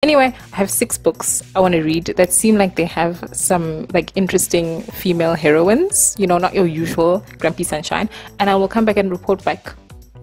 Anyway, I have 6 books I want to read that seem like they have some like interesting female heroines, you know, not your usual grumpy sunshine, and I will come back and report back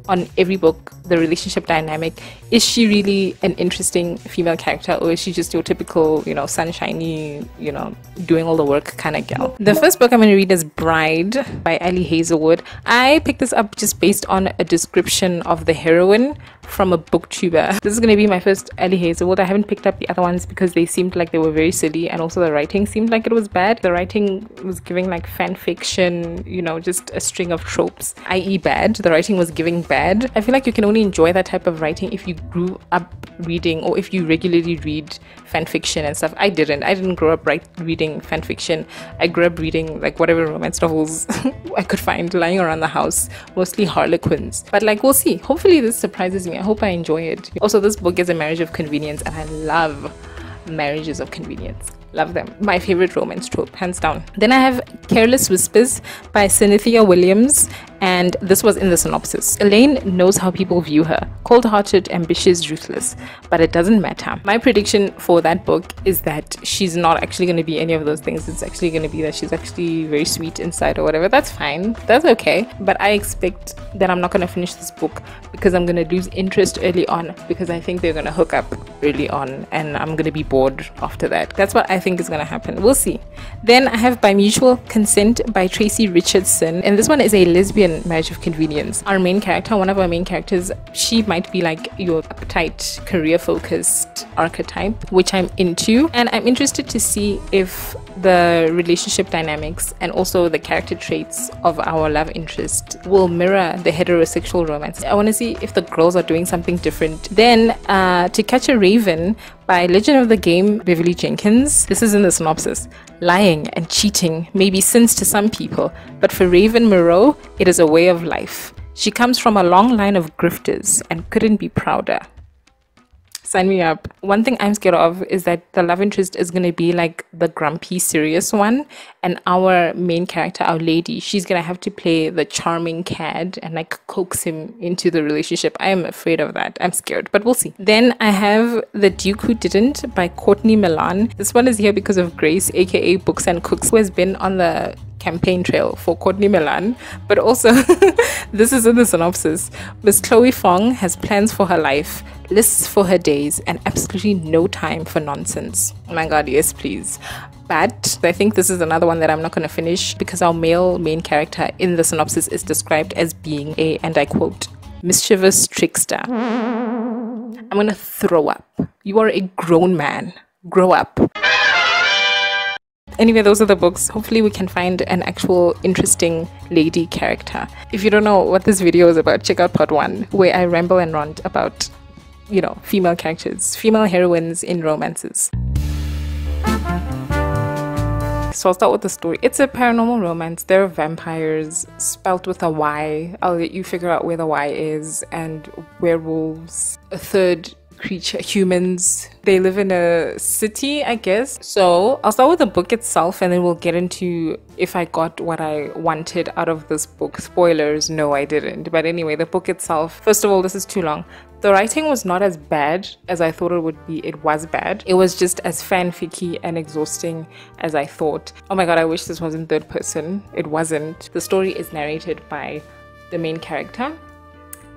on every book, the relationship dynamic. Is she really an interesting female character, or is she just your typical, you know, sunshiny, you know, doing all the work kind of gal? The first book I'm going to read is Bride by Ali HazelWood. I picked this up just based on a description of the heroine from a booktuber. This is going to be my first Ali HazelWood. I haven't picked up the other ones because they seemed like they were very silly, and also the writing seemed like it was bad. The writing was giving like fan fiction, you know, just a string of tropes, i.e. bad. The writing was giving bad. I feel like you can only enjoy that type of writing if you grew up reading, or if you regularly read fan fiction and stuff. I didn't grow up reading fan fiction. I grew up reading like whatever romance novels I could find lying around the house, mostly Harlequins. But like, we'll see. Hopefully this surprises me. I hope I enjoy it. Also, this book is a marriage of convenience, and I love marriages of convenience. Love them. My favorite romance trope, hands down. Then I have Careless Whispers by Synithia Williams, and this was in the synopsis. Elaine knows how people view her: cold-hearted, ambitious, ruthless, but it doesn't matter. My prediction for that book is that she's not actually going to be any of those things. It's actually going to be that she's actually very sweet inside or whatever. That's fine. That's okay. But I expect that I'm not going to finish this book because I'm going to lose interest early on, because I think they're going to hook up early on and I'm going to be bored after that. That's what I think is going to happen. We'll see. Then I have By Mutual Consent by Tracey Richardson, and this one is a lesbian marriage of convenience. Our main character, one of our main characters, she might be like your uptight, career-focused archetype, which I'm into, and I'm interested to see if the relationship dynamics and also the character traits of our love interest will mirror the heterosexual romance. I want to see if the girls are doing something different. Then To Catch a Raven by Legend of the Game Beverly Jenkins. This is in the synopsis. Lying and cheating may be sins to some people, but for Raven Moreau, it is a way of life. She comes from a long line of grifters and couldn't be prouder. Sign me up. One thing I'm scared of is that the love interest is going to be like the grumpy, serious one, and our main character, our lady, she's going to have to play the charming cad and like coax him into the relationship. I am afraid of that. I'm scared, but we'll see. Then I have The Duke Who Didn't by Courtney Milan. This one is here because of Grace, aka Books and Cooks, who has been on the campaign trail for Courtney Milan, but also this is in the synopsis. Miss Chloe Fong has plans for her life, lists for her days, and absolutely no time for nonsense. Oh my god, yes please. But I think this is another one that I'm not going to finish because our male main character in the synopsis is described as being a, and I quote, mischievous trickster. I'm gonna throw up. You are a grown man. Grow up. Anyway, those are the books. Hopefully we can find an actual interesting lady character. If you don't know what this video is about, check out part 1, where I ramble and rant about, you know, female characters, female heroines in romances. So I'll start with the story. It's a paranormal romance. There are vampires, spelt with a Y. I'll let you figure out where the Y is, and werewolves, a third creature, humans. They live in a city, I guess. So I'll start with the book itself, and then we'll get into if I got what I wanted out of this book. Spoilers, no I didn't. But anyway, the book itself, first of all, this is too long. The writing was not as bad as I thought it would be. It was bad. It was just as fanficky and exhausting as I thought. Oh my god, I wish this was in third person. It wasn't. The story is narrated by the main character,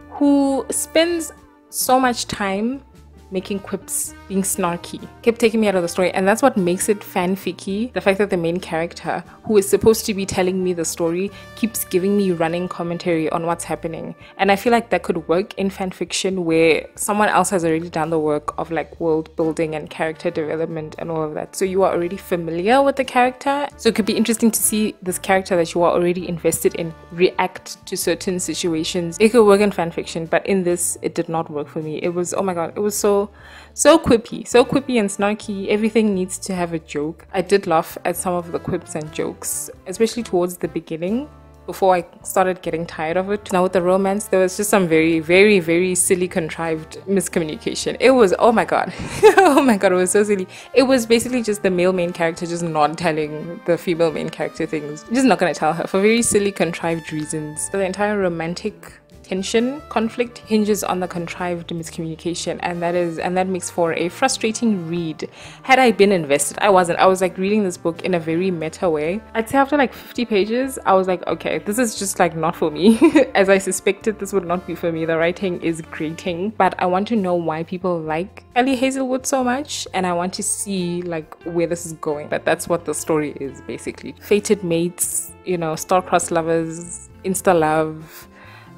who spends so much time making quips, being snarky, kept taking me out of the story, and that's what makes it fanficky. The fact that the main character, who is supposed to be telling me the story, keeps giving me running commentary on what's happening. And I feel like that could work in fanfiction where someone else has already done the work of like world building and character development and all of that, so you are already familiar with the character. So it could be interesting to see this character that you are already invested in react to certain situations. It could work in fanfiction, but in this it did not work for me. It was, oh my god, it was so quippy and snarky. Everything needs to have a joke. I did laugh at some of the quips and jokes, especially towards the beginning, before I started getting tired of it. Now with the romance, there was just some very silly contrived miscommunication. It was, oh my god, oh my god, it was so silly. It was basically just the male main character just not telling the female main character things. Just not gonna tell her for very silly contrived reasons. So the entire romantic tension, conflict hinges on the contrived miscommunication, and that makes for a frustrating read. Had I been invested, I wasn't. I was like reading this book in a very meta way. I'd say after like 50 pages, I was like, okay, this is just like not for me. As I suspected, this would not be for me. The writing is grating, but I want to know why people like Ali HazelWood so much, and I want to see like where this is going. But that's what the story is basically. Fated mates, you know, star-crossed lovers, insta love,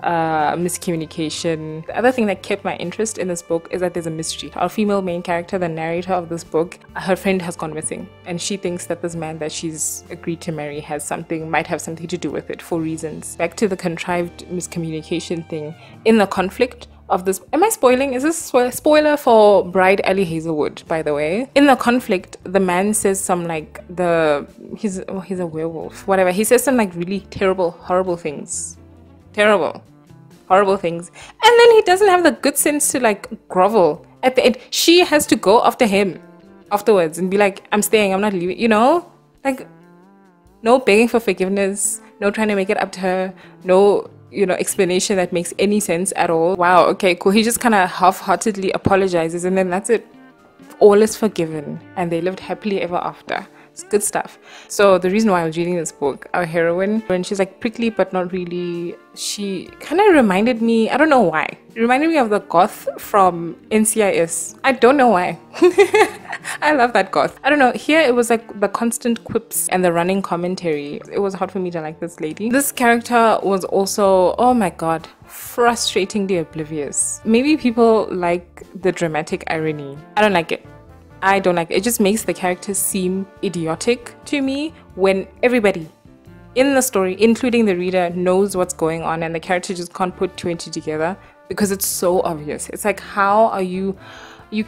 miscommunication. The other thing that kept my interest in this book is that there's a mystery. Our female main character, the narrator of this book, her friend has gone missing, and she thinks that this man that she's agreed to marry might have something to do with it for reasons. Back to the contrived miscommunication thing. In the conflict of this, am I spoiling? Is this a spoiler for Bride Ali HazelWood, by the way? In the conflict, the man says some like he's a werewolf, whatever. He says some like really terrible, horrible things. Horrible things, and then he doesn't have the good sense to like grovel at the end. She has to go after him afterwards and be like, I'm staying, I'm not leaving, you know, like no begging for forgiveness, no trying to make it up to her, no, you know, explanation that makes any sense at all. Wow, okay, cool. He just kind of half-heartedly apologizes, and then that's it. All is forgiven, and they lived happily ever after. It's good stuff. So the reason why I was reading this book, our heroine, when she's like prickly but not really, she kind of reminded me, I don't know why, it reminded me of the goth from NCIS. I don't know why. I love that goth. I don't know, here it was like the constant quips and the running commentary. It was hard for me to like this lady. This character was also, oh my god, frustratingly oblivious. Maybe people like the dramatic irony. I don't like it. I don't like it. It just makes the characters seem idiotic to me when everybody in the story, including the reader, knows what's going on, and the character just can't put two and two together because it's so obvious. It's like, how are you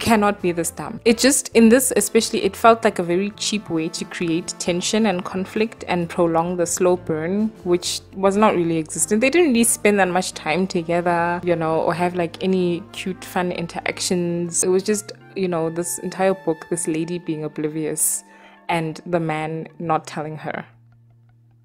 cannot be this dumb. It just, in this especially, it felt like a very cheap way to create tension and conflict and prolong the slow burn, which was not really existent. They didn't really spend that much time together, you know, or have like any cute fun interactions. It was just, you know, this entire book, this lady being oblivious and the man not telling her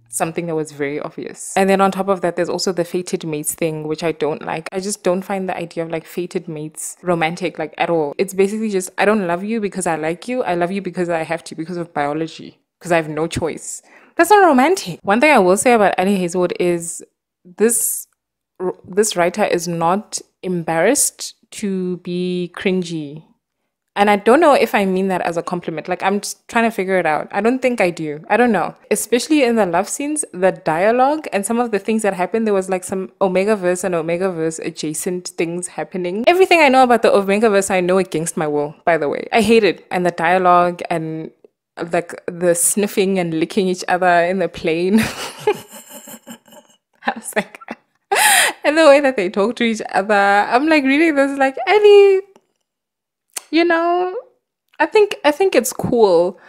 something that was very obvious. And then on top of that, there's also the fated mates thing, which I don't like. I just don't find the idea of like fated mates romantic, like at all. It's basically just, I don't love you because I like you. I love you because I have to, because of biology, because I have no choice. That's not romantic. One thing I will say about Ali HazelWood is this writer is not embarrassed to be cringy. And I don't know if I mean that as a compliment. Like, I'm just trying to figure it out. I don't think I do. I don't know. Especially in the love scenes, the dialogue and some of the things that happened, there was like some Omega-verse and Omega-verse adjacent things happening. Everything I know about the Omega-verse, I know against my will, by the way. I hate it. And the dialogue and like the sniffing and licking each other in the plane. I was like, and the way that they talk to each other. I'm like reading this like, Ellie, you know, I think it's cool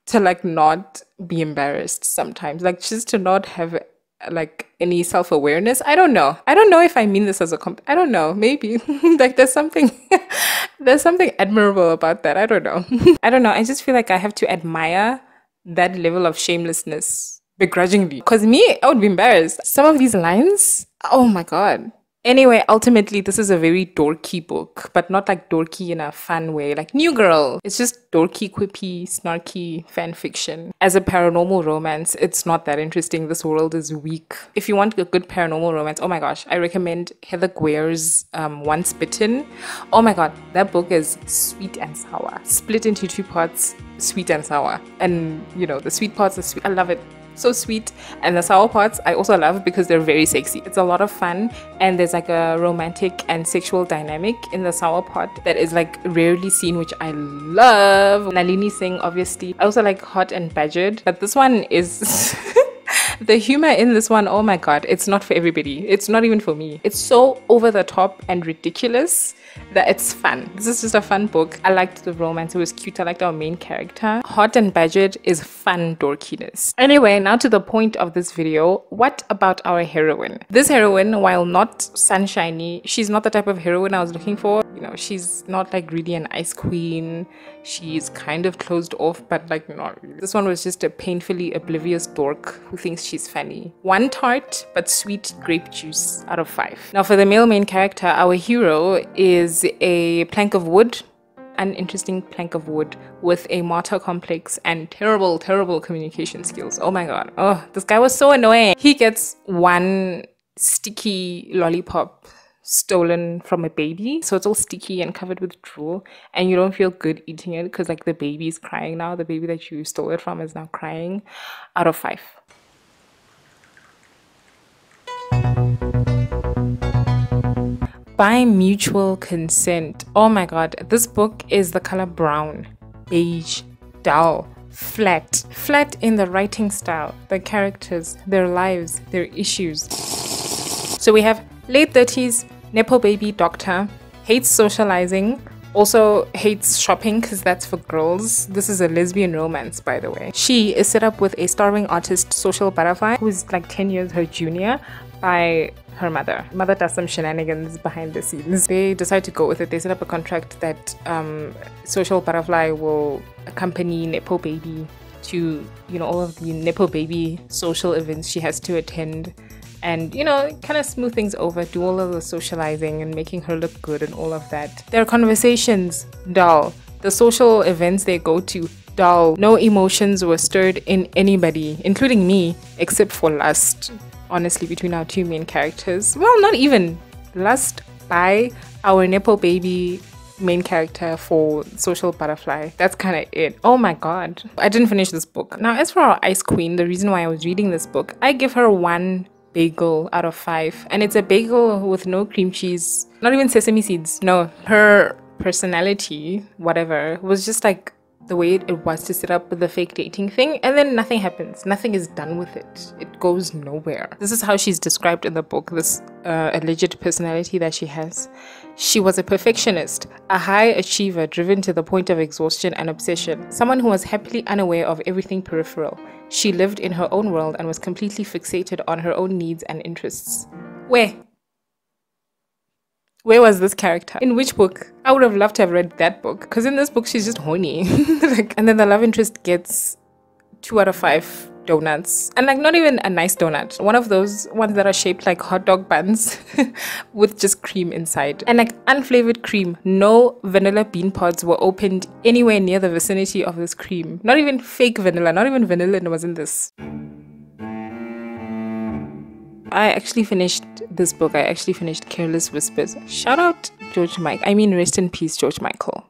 to like not be embarrassed sometimes, like just to not have like any self-awareness. I don't know if I mean this as a I don't know, maybe like there's something admirable about that. I don't know. I just feel like I have to admire that level of shamelessness begrudgingly, because me, I would be embarrassed. Some of these lines, oh my god. Anyway, ultimately, this is a very dorky book, but not like dorky in a fun way, like New Girl. It's just dorky, quippy, snarky fan fiction. As a paranormal romance, it's not that interesting. This world is weak. If you want a good paranormal romance, oh my gosh, I recommend Heather Guer's Once Bitten. Oh my god, that book is sweet and sour. Split into 2 parts, sweet and sour. And, you know, the sweet parts are sweet. I love it. So sweet. And the sour parts I also love because they're very sexy. It's a lot of fun, and there's like a romantic and sexual dynamic in the sour part that is like rarely seen, which I love. Nalini Singh, obviously. I also like Hot and Badgered, but this one is the humor in this one, oh my god, it's not for everybody. It's not even for me. It's so over the top and ridiculous that it's fun. This is just a fun book. I liked the romance. It was cute. I liked our main character. Hot and Badgered is fun dorkiness. Anyway, now to the point of this video. What about our heroine? This heroine, while not sunshiny, she's not the type of heroine I was looking for. You know, she's not like really an ice queen. She's kind of closed off, but like not really. This one was just a painfully oblivious dork who thinks she's funny. 1 tart but sweet grape juice out of 5. Now for the male main character, our hero is a plank of wood, an interesting plank of wood with a martyr complex and terrible communication skills. Oh my god. Oh, this guy was so annoying. He gets 1 sticky lollipop stolen from a baby, so it's all sticky and covered with drool, and you don't feel good eating it because like the baby is crying now. The baby that you stole it from is now crying. Out of 5. By mutual consent. Oh my god, this book is the color brown, beige, dull, flat in the writing style, the characters, their lives, their issues. So we have late 30s nepo baby doctor, hates socializing, also hates shopping because that's for girls. This is a lesbian romance, by the way. She is set up with a starving artist, social butterfly, who's like 10 years her junior, by her mother. Mother does some shenanigans behind the scenes. They decide to go with it. They set up a contract that social butterfly will accompany nepo baby to, you know, all of the nepo baby social events she has to attend, and, you know, kind of smooth things over, do all of the socializing and making her look good and all of that. Their conversations, dull. The social events they go to, dull. No emotions were stirred in anybody, including me, except for lust, honestly, between our 2 main characters. Well, not even. Lust by our nepo baby main character for social butterfly. That's kind of it. Oh my god. I didn't finish this book. Now, as for our ice queen, the reason why I was reading this book, I give her 1 bagel out of 5, and it's a bagel with no cream cheese, not even sesame seeds. No, her personality, whatever, was just like the way it was to set up with the fake dating thing, and then nothing happens. Nothing is done with it. It goes nowhere. This is how she's described in the book, this alleged personality that she has. She was a perfectionist, a high achiever driven to the point of exhaustion and obsession, someone who was happily unaware of everything peripheral. She lived in her own world and was completely fixated on her own needs and interests. Where was this character? In which book? I would have loved to have read that book, because in this book she's just horny. And then the love interest gets 2 out of 5 donuts, and like not even a nice donut, one of those ones that are shaped like hot dog buns with just cream inside, and like unflavored cream. No vanilla bean pods were opened anywhere near the vicinity of this cream. Not even fake vanilla, not even vanilla was in this. I actually finished this book. I actually finished Careless Whispers. Shout out George Mike. I mean, rest in peace, George Michael.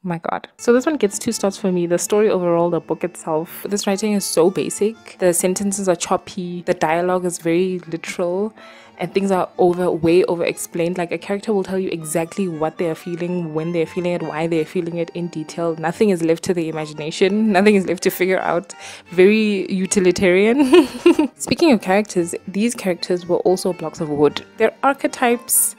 My god. So this one gets 2 stars for me. The story overall, the book itself, this writing is so basic. The sentences are choppy. The dialogue is very literal. And things are way over explained. Like, a character will tell you exactly what they're feeling, when they're feeling it, why they're feeling it in detail. Nothing is left to the imagination. Nothing is left to figure out. Very utilitarian. Speaking of characters, these characters were also blocks of wood. They're archetypes,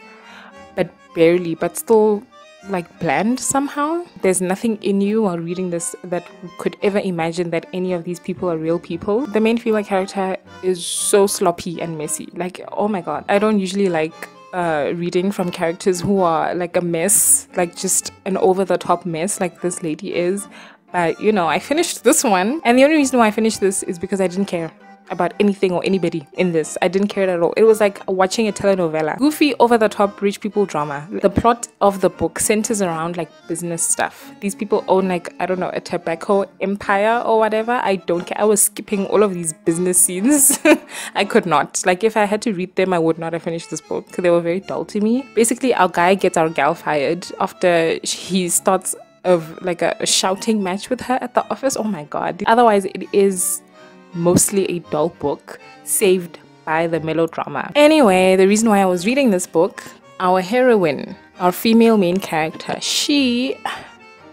but barely, but still like bland somehow. There's nothing in you while reading this that could ever imagine that any of these people are real people. The main female character is so sloppy and messy. Like, oh my god. I don't usually like reading from characters who are like a mess, like just an over-the-top mess like this lady is. But you know, I finished this one, and the only reason why I finished this is because I didn't care about anything or anybody in this. I didn't care at all. It was like watching a telenovela. Goofy, over-the-top rich people drama. The plot of the book centers around like business stuff. These people own like, I don't know, a tobacco empire or whatever. I don't care. I was skipping all of these business scenes. I could not. Like, if I had to read them, I would not have finished this book because they were very dull to me. Basically, our guy gets our gal fired after he starts of like a shouting match with her at the office. Oh my god. Otherwise, it is mostly a dull book saved by the melodrama. Anyway, the reason why I was reading this book, our heroine, our female main character,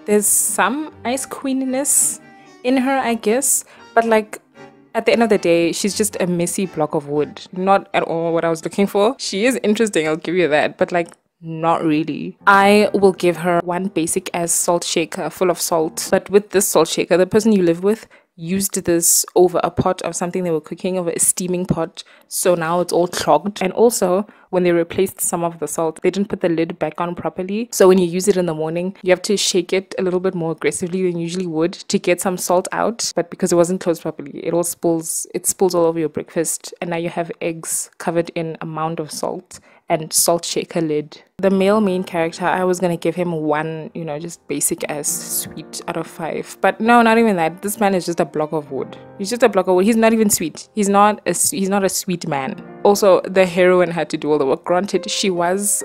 there's some ice queeniness in her, I guess, but like at the end of the day, she's just a messy block of wood. Not at all what I was looking for. She is interesting, I'll give you that, but like not really. I will give her one basic as salt shaker full of salt, but with this salt shaker, the person you live with, used this over a pot of something they were cooking, over a steaming pot. So now it's all clogged. And also, when they replaced some of the salt, they didn't put the lid back on properly. So when you use it in the morning, you have to shake it a little bit more aggressively than you usually would to get some salt out. But because it wasn't closed properly, it spills all over your breakfast. And now you have eggs covered in a mound of salt and salt shaker lid. The male main character, I was gonna give him 1, just basic as sweet out of 5. But no, not even that. This man is just a block of wood. He's just a block of wood. He's not even sweet. He's not a sweet man. Also, the heroine had to do all the work. Granted, she was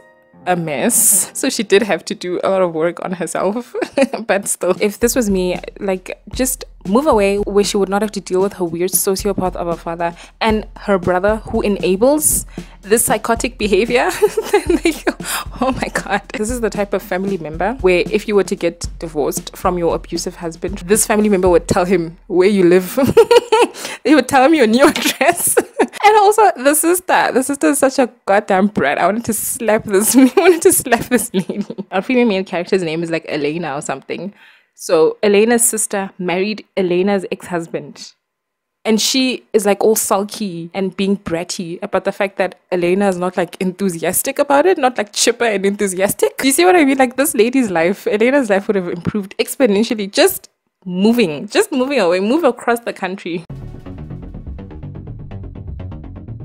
a mess, so she did have to do a lot of work on herself. But still, if this was me, like, just move away where she would not have to deal with her weird sociopath of a father and her brother who enables this psychotic behavior. Oh my god, this is the type of family member where if you were to get divorced from your abusive husband, this family member would tell him where you live. They would tell him your new address. And also the sister is such a goddamn brat. I wanted to slap this lady. Our female main character's name is like Elena or something. So Elena's sister married Elena's ex-husband. And she is like all sulky and being bratty about the fact that Elena is not like enthusiastic about it, not like chipper and enthusiastic. Do you see what I mean? Like this lady's life, Elena's life would have improved exponentially just moving away, move across the country.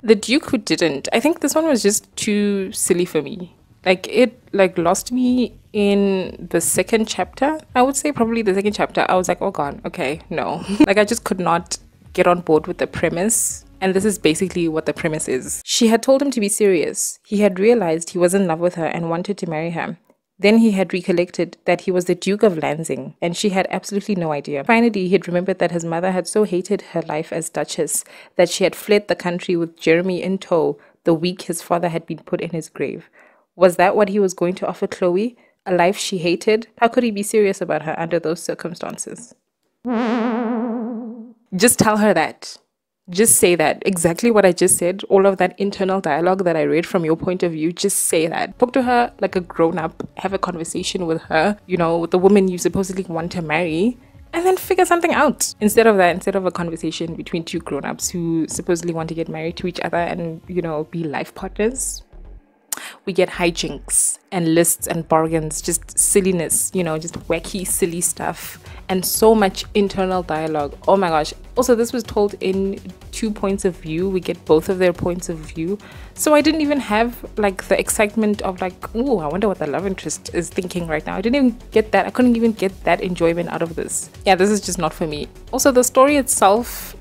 The Duke Who Didn't. I think this one was just too silly for me. Like it lost me in the second chapter. I would say probably the second chapter. I was like, oh god, okay, no. Like I just could not get on board with the premise. And this is basically what the premise is. She had told him to be serious. He had realized he was in love with her and wanted to marry her. Then he had recollected that he was the Duke of Lansing, and she had absolutely no idea. Finally, he had remembered that his mother had so hated her life as Duchess that she had fled the country with Jeremy in tow the week his father had been put in his grave. Was that what he was going to offer Chloe? A life she hated? How could he be serious about her under those circumstances? Just tell her that. Just say that. Exactly what I just said. All of that internal dialogue that I read from your point of view, just say that. Talk to her like a grown-up. Have a conversation with her, with the woman you supposedly want to marry, and then figure something out. Instead of a conversation between two grown-ups who supposedly want to get married to each other and, be life partners, we get hijinks and lists and bargains, just silliness, just wacky, silly stuff, and so much internal dialogue. Oh my gosh. Also, this was told in 2 points of view. We get both of their points of view. So I didn't even have like the excitement of like, oh, I wonder what the love interest is thinking right now. I didn't even get that. I couldn't even get that enjoyment out of this. Yeah, this is just not for me. Also, the story itself,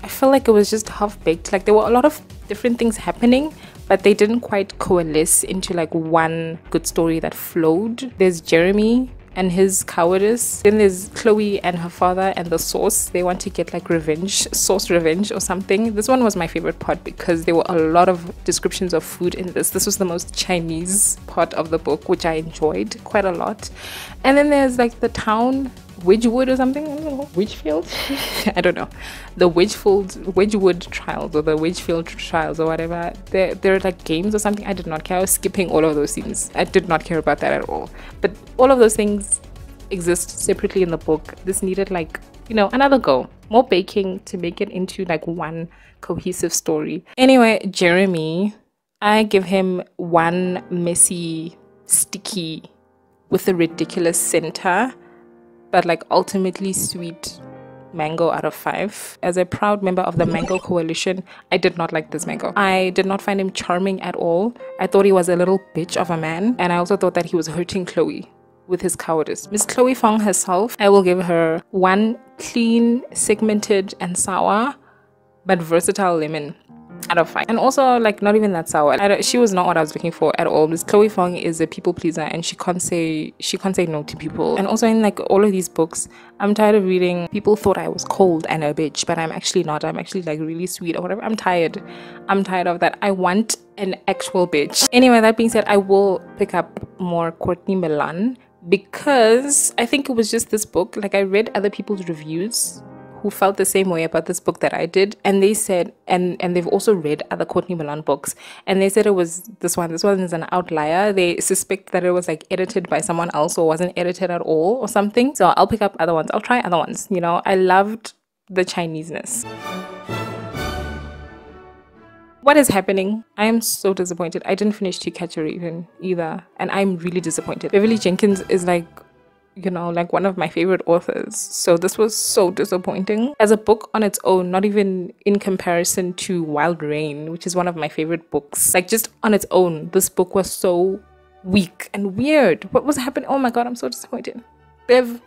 I felt like it was just half-baked. Like there were a lot of different things happening, but they didn't quite coalesce into like one good story that flowed. There's Jeremy and his cowardice. Then there's Chloe and her father and the sauce. They want to get like sauce revenge or something. This one was my favorite part because there were a lot of descriptions of food in this. This was the most Chinese part of the book, which I enjoyed quite a lot. And then there's like the town, Wedgwood or something. I don't know. Wedgefield? I don't know. The Wedgwood trials or the Wedgefield trials or whatever. They're like games or something. I did not care. I was skipping all of those scenes. I did not care about that at all. But all of those things exist separately in the book. This needed like, another go. More baking to make it into like one cohesive story. Anyway, Jeremy, I give him 1 messy, sticky with a ridiculous center, but like ultimately sweet mango out of 5. As a proud member of the Mango Coalition, I did not like this mango. I did not find him charming at all. I thought he was a little bitch of a man, and I also thought that he was hurting Chloe with his cowardice. Miss Chloe Fong herself, I will give her 1 clean, segmented and sour but versatile lemon out of 5. And also like not even that sour. She was not what I was looking for at all. Miss Chloe Fong is a people pleaser and she can't say no to people. And also in like all of these books, I'm tired of reading people thought I was cold and a bitch, but I'm actually not. I'm actually like really sweet or whatever. I'm tired of that. I want an actual bitch. Anyway, that being said, I will pick up more Courtney Milan because I think it was just this book. Like I read other people's reviews who felt the same way about this book that I did, and they said, and they've also read other Courtney Milan books, and they said it was this one is an outlier. They suspect that it was like edited by someone else or wasn't edited at all or something. So I'll pick up other ones. I'll try other ones. I loved the Chineseness. What is happening? I am so disappointed. I didn't finish To Catch a Raven either, and I'm really disappointed. Beverly Jenkins is like, you know, like one of my favorite authors, so this was so disappointing. As a book on its own, not even in comparison to Wild Rain, which is one of my favorite books, like just on its own, this book was so weak and weird. What was happening? Oh my god, I'm so disappointed. Bev.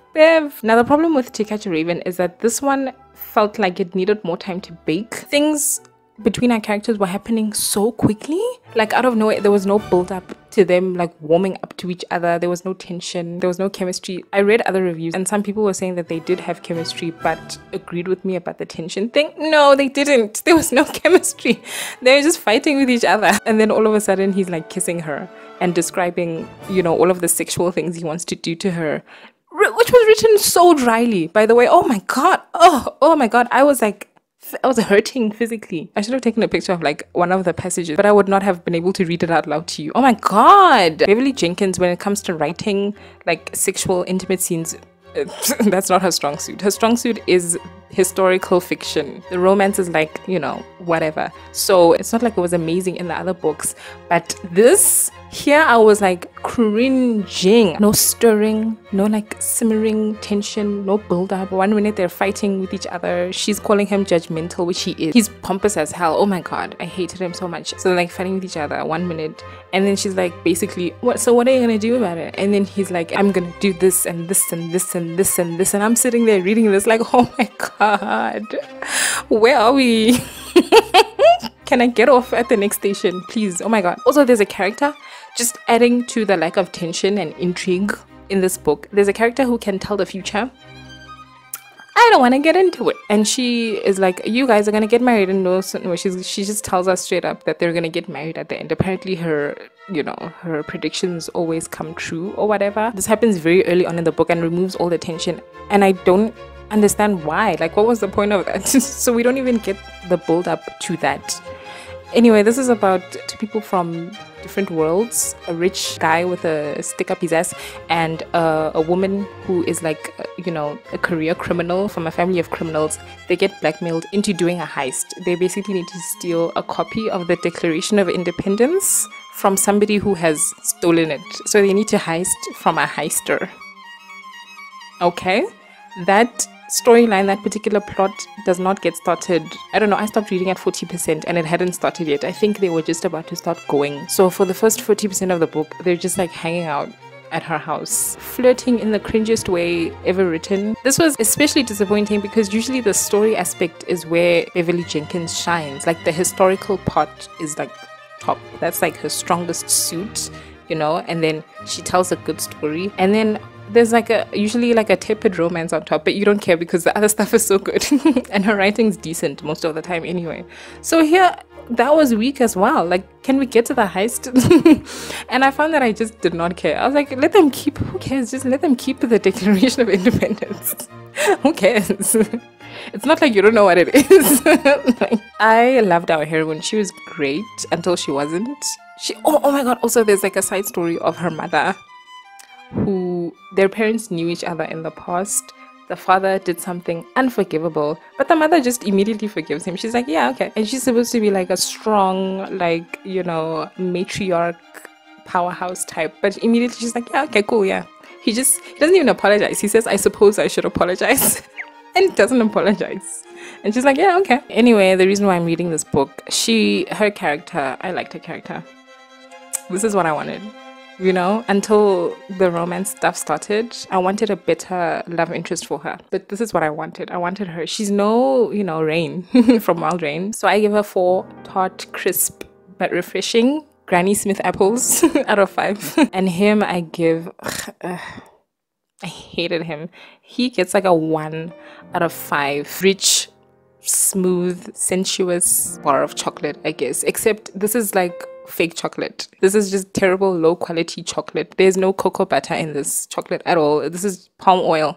Now the problem with To Catch a Raven is that this one felt like it needed more time to bake. Things between our characters were happening so quickly, like out of nowhere. There was no build up to them like warming up to each other. There was no tension, there was no chemistry. I read other reviews and some people were saying that they did have chemistry but agreed with me about the tension thing. No, they didn't. There was no chemistry. They were just fighting with each other, and then all of a sudden he's like kissing her and describing, you know, all of the sexual things he wants to do to her, which was written so dryly, by the way. Oh my god. Oh my god. I was hurting physically. I should have taken a picture of like one of the passages, but I would not have been able to read it out loud to you. Oh my god. Beverly Jenkins, when it comes to writing like sexual intimate scenes, that's not her strong suit. Her strong suit is historical fiction. The romance is like, you know, whatever. So it's not like it was amazing in the other books, but this here I was like cringing. No stirring, no like simmering tension, no build up. 1 minute they're fighting with each other, she's calling him judgmental, which he is. He's pompous as hell. Oh my god, I hated him so much. So they're like fighting with each other 1 minute, and then she's like basically, what are you gonna do about it? And then he's like, I'm gonna do this and this and this and this and this, and I'm sitting there reading this like, oh my god, where are we? Can I get off at the next station, please? Oh my god. Also, there's a character, just adding to the lack of tension and intrigue in this book, there's a character who can tell the future. I don't want to get into it. And she is like, you guys are going to get married. And no, she just tells us straight up that they're going to get married at the end. Apparently her, you know, her predictions always come true or whatever. This happens very early on in the book and removes all the tension. And I don't understand why. Like, what was the point of that? So we don't even get the build up to that. Anyway, this is about two people from different worlds. A rich guy with a stick up his ass and a woman who is like, you know, a career criminal from a family of criminals. They get blackmailed into doing a heist. They basically need to steal a copy of the Declaration of Independence from somebody who has stolen it. So they need to heist from a heister. Okay? That storyline, that particular plot does not get started. I don't know, I stopped reading at 40% and it hadn't started yet. I think they were just about to start going. So for the first 40% of the book, they're just like hanging out at her house, flirting in the cringiest way ever written. This was especially disappointing because usually the story aspect is where Beverly Jenkins shines. Like the historical part is like top. That's like her strongest suit, you know, and then she tells a good story. And then there's like usually like a tepid romance on top, but you don't care because the other stuff is so good. And her writing's decent most of the time anyway. So here, that was weak as well. Like, can we get to the heist? And I found that I just did not care. I was like, let them keep, who cares? Just let them keep the Declaration of Independence. Who cares? It's not like you don't know what it is. Like, I loved our heroine. She was great until she wasn't. Oh my god, also there's like a side story of her mother, who their parents knew each other in the past. The father did something unforgivable, but the mother just immediately forgives him. She's like, yeah, okay. And she's supposed to be like a strong, like, you know, matriarch powerhouse type, but immediately she's like, yeah, okay, cool, yeah. He doesn't even apologize. He says, I suppose I should apologize. And doesn't apologize. And she's like, yeah, okay. Anyway, the reason why I'm reading this book, her character, I liked her character. This is what I wanted. You know, until the romance stuff started, I wanted a better love interest for her. But this is what I wanted. I wanted her. She's no, you know, Rain from Wild Rain. So I give her 4 tart, crisp, but refreshing Granny Smith apples out of 5. And him, I give... I hated him. He gets like a 1 out of 5. Rich, smooth, sensuous bar of chocolate, I guess. Except this is like fake chocolate. This is just terrible low quality chocolate. There's no cocoa butter in this chocolate at all. This is palm oil.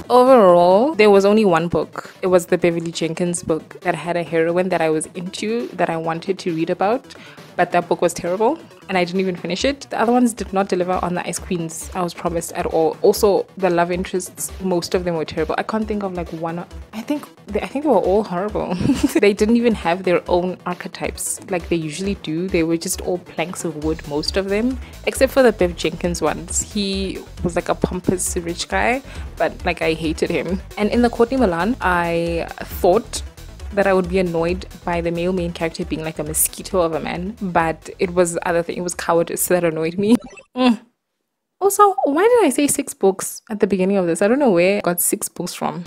Overall, there was only one book it was the Beverly Jenkins book that had a heroine that I was into, that I wanted to read about, but that book was terrible and I didn't even finish it. The other ones did not deliver on the Ice Queens I was promised at all. Also, the love interests, most of them were terrible. I can't think of like one. I think they were all horrible. They didn't even have their own archetypes like they usually do. They were just all planks of wood, most of them, except for the Bev Jenkins ones. He was like a pompous rich guy, but like I hated him. And in the Courtney Milan, I thought that I would be annoyed by the male main character being like a mosquito of a man, but it was other thing. It was cowardice that annoyed me. Also, why did I say 6 books at the beginning of this? I don't know where I got 6 books from.